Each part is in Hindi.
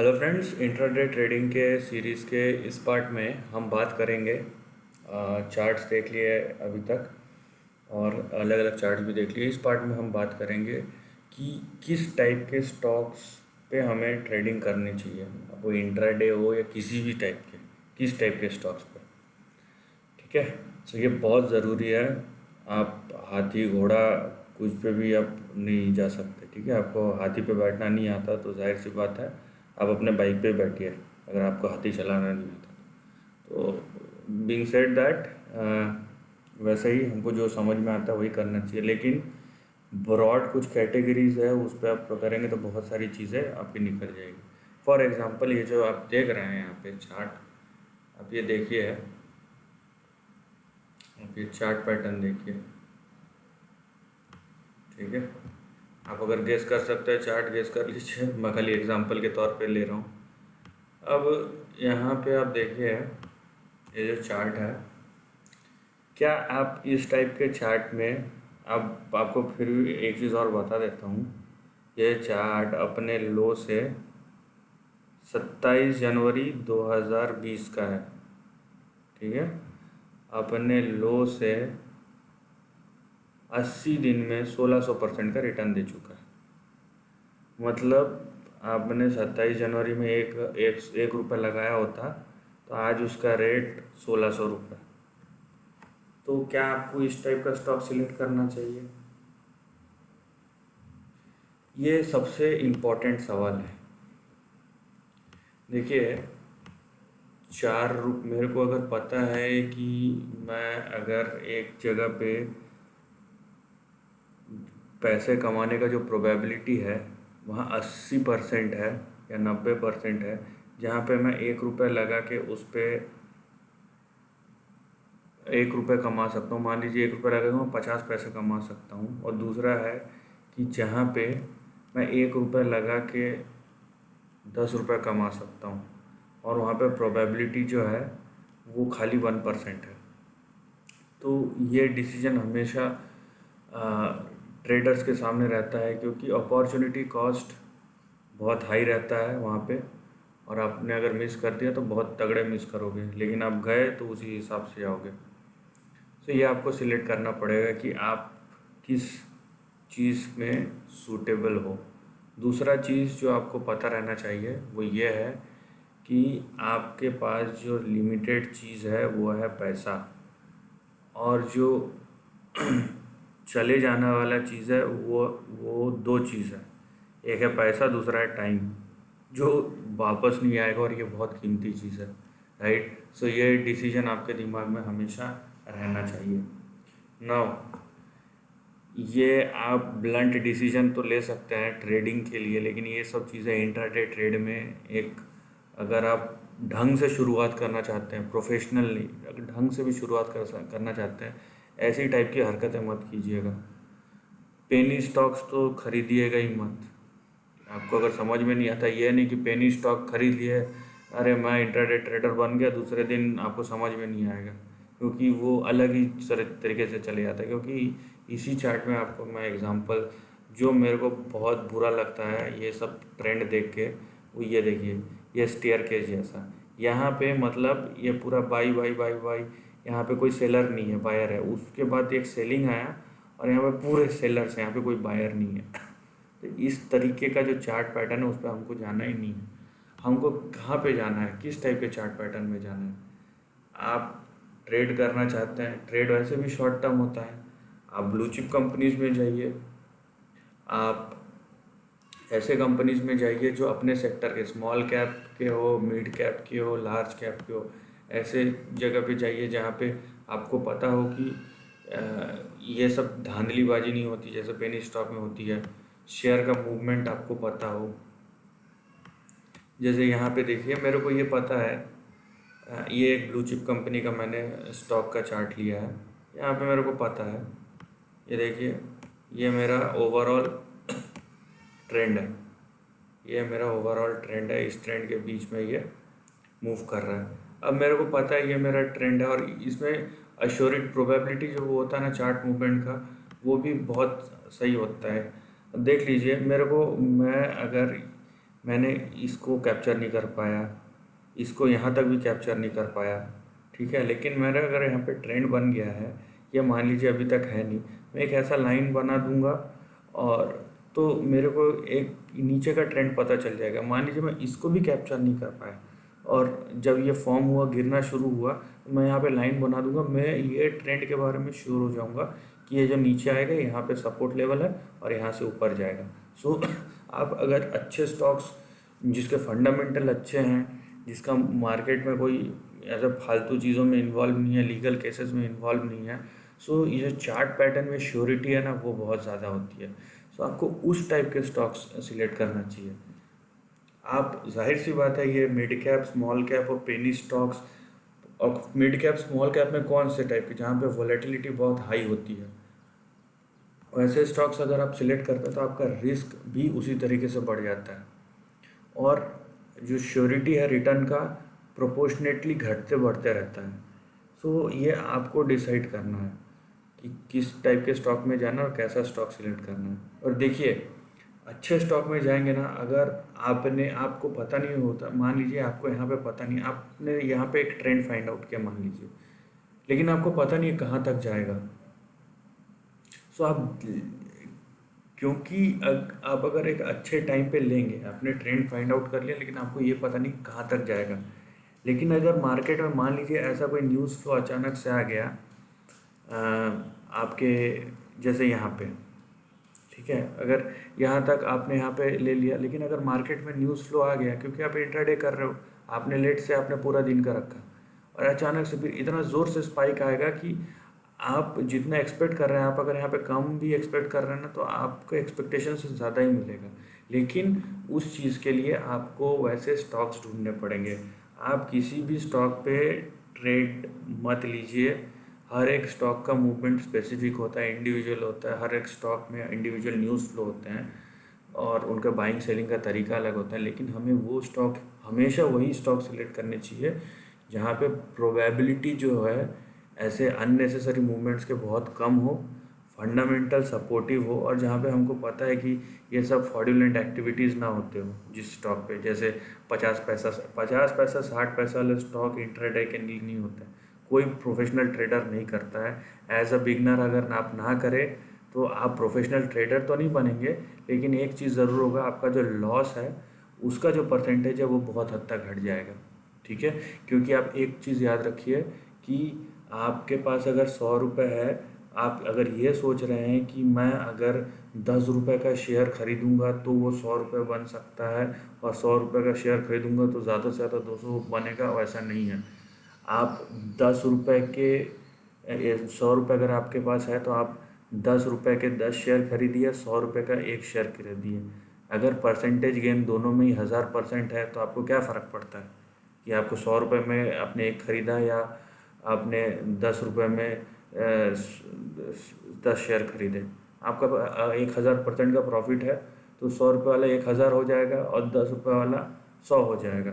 हेलो फ्रेंड्स, इंट्राडे ट्रेडिंग के सीरीज़ के इस पार्ट में हम बात करेंगे। चार्ट्स देख लिए अभी तक और अलग अलग चार्ट्स भी देख लिए। इस पार्ट में हम बात करेंगे कि किस टाइप के स्टॉक्स पे हमें ट्रेडिंग करनी चाहिए, वो इंट्राडे हो या किसी भी टाइप के, किस टाइप के स्टॉक्स पे। ठीक है, तो ये बहुत ज़रूरी है। आप हाथी घोड़ा कुछ पे भी आप नहीं जा सकते। ठीक है, आपको हाथी पे बैठना नहीं आता तो जाहिर सी बात है आप अपने बाइक पे बैठिए, अगर आपको हाथी चलाना नहीं आता तो। बीइंग सेड दैट, वैसे ही हमको जो समझ में आता है वही करना चाहिए, लेकिन ब्रॉड कुछ कैटेगरीज है उस पर आप करेंगे तो बहुत सारी चीज़ें आपकी निकल जाएगी। फॉर एग्ज़ाम्पल, ये जो आप देख रहे हैं यहाँ पे चार्ट, आप ये देखिए, आप ये चार्ट पैटर्न देखिए। ठीक है, आप अगर गेस कर सकते हैं चार्ट गेस कर लीजिए, मैं खाली एग्जांपल के तौर पे ले रहा हूँ। अब यहाँ पे आप देखिए, ये जो चार्ट है, क्या आप इस टाइप के चार्ट में, अब आपको फिर भी एक चीज़ और बता देता हूँ। ये चार्ट अपने लो से 27 जनवरी 2020 का है। ठीक है, अपने लो से 80 दिन में 1600% का रिटर्न दे चुका है। मतलब आपने 27 जनवरी में एक रुपये लगाया होता तो आज उसका रेट 1600 रुपये। तो क्या आपको इस टाइप का स्टॉक सिलेक्ट करना चाहिए? ये सबसे इम्पोर्टेंट सवाल है। देखिए, मेरे को अगर पता है कि मैं अगर एक जगह पे पैसे कमाने का जो प्रोबेबिलिटी है वहाँ 80% है या 90% है, जहाँ पे मैं 1 रुपये लगा के उस पर 1 रुपये कमा सकता हूँ। मान लीजिए 1 रुपये लगा के मैं 50 पैसे कमा सकता हूँ। और दूसरा है कि जहाँ पे मैं 1 रुपये लगा के 10 रुपये कमा सकता हूँ और वहाँ पे प्रोबेबिलिटी जो है वो खाली 1% है। तो ये डिसीजन हमेशा ट्रेडर्स के सामने रहता है, क्योंकि अपॉर्चुनिटी कॉस्ट बहुत हाई रहता है वहाँ पे, और आपने अगर मिस कर दिया तो बहुत तगड़े मिस करोगे, लेकिन आप गए तो उसी हिसाब से आओगे। तो ये आपको सिलेक्ट करना पड़ेगा कि आप किस चीज़ में सूटेबल हो। दूसरा चीज़ जो आपको पता रहना चाहिए वो ये है कि आपके पास जो लिमिटेड चीज़ है वो है पैसा, और जो चले जाने वाला चीज़ है वो दो चीज़ है। एक है पैसा, दूसरा है टाइम, जो वापस नहीं आएगा, और ये बहुत कीमती चीज़ है। राइट, सो ये डिसीजन आपके दिमाग में हमेशा रहना चाहिए। नाउ, ये आप ब्लंट डिसीजन तो ले सकते हैं ट्रेडिंग के लिए, लेकिन ये सब चीज़ें इंट्राडे ट्रेड में, एक अगर आप ढंग से शुरुआत करना चाहते हैं, प्रोफेशनल नहीं, अगर ढंग से भी शुरुआत करना चाहते हैं, ऐसी टाइप की हरकतें मत कीजिएगा। पेनी स्टॉक्स तो खरीदिएगा ही मत। आपको अगर समझ में नहीं आता, ये नहीं कि पेनी स्टॉक खरीद लिए, अरे मैं इंट्राडे ट्रेडर बन गया, दूसरे दिन आपको समझ में नहीं आएगा, क्योंकि वो अलग ही तरीके से चले जाता है। क्योंकि इसी चार्ट में आपको मैं एग्जांपल, जो मेरे को बहुत बुरा लगता है ये सब ट्रेंड देख के, वो ये देखिए, ये स्टेयर केस जैसा, यहाँ पे मतलब ये पूरा बाई बाई बाई बाई, यहाँ पे कोई सेलर नहीं है, बायर है। उसके बाद एक सेलिंग आया और यहाँ पे पूरे सेलर्स हैं, यहाँ पे कोई बायर नहीं है। तो इस तरीके का जो चार्ट पैटर्न है उस पर हमको जाना ही नहीं है। हमको कहाँ पे जाना है, किस टाइप के चार्ट पैटर्न में जाना है? आप ट्रेड करना चाहते हैं, ट्रेड वैसे भी शॉर्ट टर्म होता है, आप ब्लू चिप कंपनीज में जाइए, आप ऐसे कंपनीज में जाइए जो अपने सेक्टर के, स्मॉल कैप के हो, मिड कैप के हो, लार्ज कैप के हो। ऐसे जगह पे जाइए जहाँ पे आपको पता हो कि ये सब धांधलीबाजी नहीं होती जैसे पेनी स्टॉक में होती है। शेयर का मूवमेंट आपको पता हो। जैसे यहाँ पे देखिए, मेरे को ये पता है, ये एक ब्लू चिप कंपनी का मैंने स्टॉक का चार्ट लिया है। यहाँ पे मेरे को पता है, ये देखिए, ये मेरा ओवरऑल ट्रेंड है, ये मेरा ओवरऑल ट्रेंड है। इस ट्रेंड के बीच में ये मूव कर रहा है। अब मेरे को पता है ये मेरा ट्रेंड है, और इसमें अश्योरिट प्रोबेबिलिटी जो वो होता है ना चार्ट मूवमेंट का, वो भी बहुत सही होता है। देख लीजिए, मेरे को, मैं अगर मैंने इसको कैप्चर नहीं कर पाया, इसको यहाँ तक भी कैप्चर नहीं कर पाया, ठीक है। लेकिन मेरा अगर यहाँ पे ट्रेंड बन गया है, या मान लीजिए अभी तक है नहीं, मैं एक ऐसा लाइन बना दूंगा और तो मेरे को एक नीचे का ट्रेंड पता चल जाएगा। मान लीजिए मैं इसको भी कैप्चर नहीं कर पाया और जब ये फॉर्म हुआ, गिरना शुरू हुआ, तो मैं यहाँ पे लाइन बना दूंगा, मैं ये ट्रेंड के बारे में श्योर हो जाऊंगा कि ये जो नीचे आएगा यहाँ पे सपोर्ट लेवल है और यहाँ से ऊपर जाएगा। सो आप अगर अच्छे स्टॉक्स जिसके फंडामेंटल अच्छे हैं, जिसका मार्केट में कोई ऐसा फालतू चीज़ों में इन्वॉल्व नहीं है, लीगल केसेस में इन्वॉल्व नहीं है, सो ये चार्ट पैटर्न में श्योरिटी है ना, वो बहुत ज़्यादा होती है। सो आपको उस टाइप के स्टॉक्स सिलेक्ट करना चाहिए। आप जाहिर सी बात है, ये मिड कैप, स्मॉल कैप और पेनी स्टॉक्स, और मिड कैप स्मॉल कैप में कौन से टाइप के, जहाँ पे वॉलेटिलिटी बहुत हाई होती है, वैसे स्टॉक्स अगर आप सिलेक्ट करते हैं तो आपका रिस्क भी उसी तरीके से बढ़ जाता है और जो श्योरिटी है रिटर्न का प्रोपोर्शनेटली घटते बढ़ते रहता है। सो ये आपको डिसाइड करना है कि किस टाइप के स्टॉक में जाना और कैसा स्टॉक सिलेक्ट करना है। और देखिए, अच्छे स्टॉक में जाएंगे ना, अगर आपको पता नहीं होता, मान लीजिए आपको यहाँ पे पता नहीं, आपने यहाँ पे एक ट्रेंड फाइंड आउट किया मान लीजिए, लेकिन आपको पता नहीं है कहाँ तक जाएगा। सो आप, क्योंकि आप अगर एक अच्छे टाइम पे लेंगे, आपने ट्रेंड फाइंड आउट कर लिया, लेकिन आपको ये पता नहीं कहाँ तक जाएगा। लेकिन अगर मार्केट में मान लीजिए ऐसा कोई न्यूज़ फ्लो अचानक से आ गया आपके, जैसे यहाँ पे, ठीक है, अगर यहाँ तक आपने यहाँ पे ले लिया, लेकिन अगर मार्केट में न्यूज़ फ्लो आ गया, क्योंकि आप इंट्राडे कर रहे हो, आपने लेट से आपने पूरा दिन का रखा, और अचानक से फिर इतना ज़ोर से स्पाइक आएगा कि आप जितना एक्सपेक्ट कर रहे हैं, आप अगर यहाँ पे कम भी एक्सपेक्ट कर रहे हैं ना, तो आपको एक्सपेक्टेशन से ज़्यादा ही मिलेगा। लेकिन उस चीज़ के लिए आपको वैसे स्टॉक्स ढूंढने पड़ेंगे। आप किसी भी स्टॉक पे ट्रेड मत लीजिए। हर एक स्टॉक का मूवमेंट स्पेसिफिक होता है, इंडिविजुअल होता है, हर एक स्टॉक में इंडिविजुअल न्यूज़ फ्लो होते हैं और उनका बाइंग सेलिंग का तरीका अलग होता है। लेकिन हमें वो स्टॉक, हमेशा वही स्टॉक सिलेक्ट करने चाहिए जहाँ पे प्रोबेबिलिटी जो है ऐसे अननेसेसरी मूवमेंट्स के बहुत कम हो, फंडामेंटल सपोर्टिव हो, और जहाँ पे हमको पता है कि ये सब फ्रॉडुलेंट एक्टिविटीज़ ना होते हो जिस स्टॉक पे। जैसे 50 पैसा 60 पैसा वाले स्टॉक इंट्राडे के लिए नहीं होता है, कोई प्रोफेशनल ट्रेडर नहीं करता है। एज अ बिगनर अगर आप ना करें तो आप प्रोफेशनल ट्रेडर तो नहीं बनेंगे, लेकिन एक चीज़ ज़रूर होगा, आपका जो लॉस है उसका जो परसेंटेज है वो बहुत हद तक घट जाएगा, ठीक है। क्योंकि आप एक चीज़ याद रखिए कि आपके पास अगर 100 रुपये है, आप अगर ये सोच रहे हैं कि मैं अगर 10 रुपये का शेयर खरीदूंगा तो वो 100 रुपये बन सकता है, और 100 रुपये का शेयर खरीदूंगा तो ज़्यादा से ज़्यादा 200 बनेगा, वैसा नहीं है। आप 10 रुपये के 100 रुपये अगर आपके पास है तो आप 10 रुपये के 10 शेयर खरीदिए, 100 रुपये का एक शेयर खरीदिए। अगर परसेंटेज गेन दोनों में ही 1000% है तो आपको क्या फ़र्क पड़ता है कि आपको 100 रुपये में आपने एक ख़रीदा या आपने 10 रुपये में 10 शेयर खरीदे। आपका 1000% का प्रॉफिट है तो 100 रुपये वाला 1000 हो जाएगा और 10 रुपये वाला 100 हो जाएगा।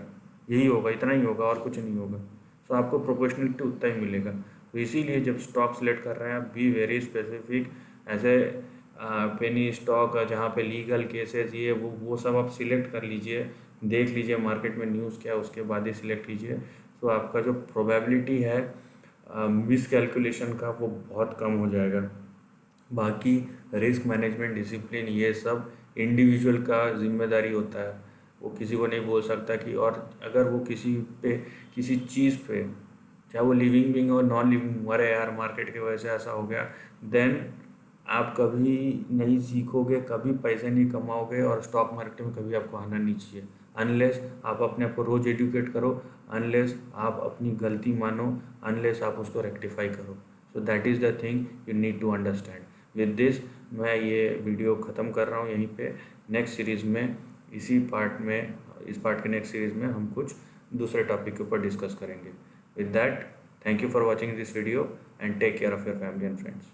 यही होगा, इतना ही होगा और कुछ नहीं होगा। तो आपको प्रोपोर्शनलिटी उतना ही मिलेगा। तो इसीलिए जब स्टॉक सेलेक्ट कर रहे हैं, बी वेरी स्पेसिफिक। ऐसे पेनी स्टॉक जहाँ पे लीगल केसेस ये वो सब आप सिलेक्ट कर लीजिए, देख लीजिए मार्केट में न्यूज़ क्या है, उसके बाद ही सिलेक्ट कीजिए। तो आपका जो प्रोबेबिलिटी है मिस कैलकुलेशन का वो बहुत कम हो जाएगा। बाकी रिस्क मैनेजमेंट, डिसिप्लिन, ये सब इंडिविजुअल का जिम्मेदारी होता है, वो किसी को नहीं बोल सकता कि, और अगर वो किसी पे, किसी चीज़ पे, चाहे वो लिविंग बीइंग और नॉन लिविंग, मरे यार मार्केट की वजह से ऐसा हो गया, देन आप कभी नहीं सीखोगे, कभी पैसे नहीं कमाओगे, और स्टॉक मार्केट में कभी आपको आना नहीं चाहिए अनलेस आप अपने आप को रोज़ एडुकेट करो, अनलेस आप अपनी गलती मानो, अनलेस आप उसको रेक्टिफाई करो। So that is the thing you need to understand. With this मैं ये वीडियो ख़त्म कर रहा हूँ यहीं पे। नेक्स्ट सीरीज़ में, इसी पार्ट में, इस पार्ट के नेक्स्ट सीरीज़ में हम कुछ दूसरे टॉपिक के ऊपर डिस्कस करेंगे। With that, thank you for watching this video and take care of your family and friends.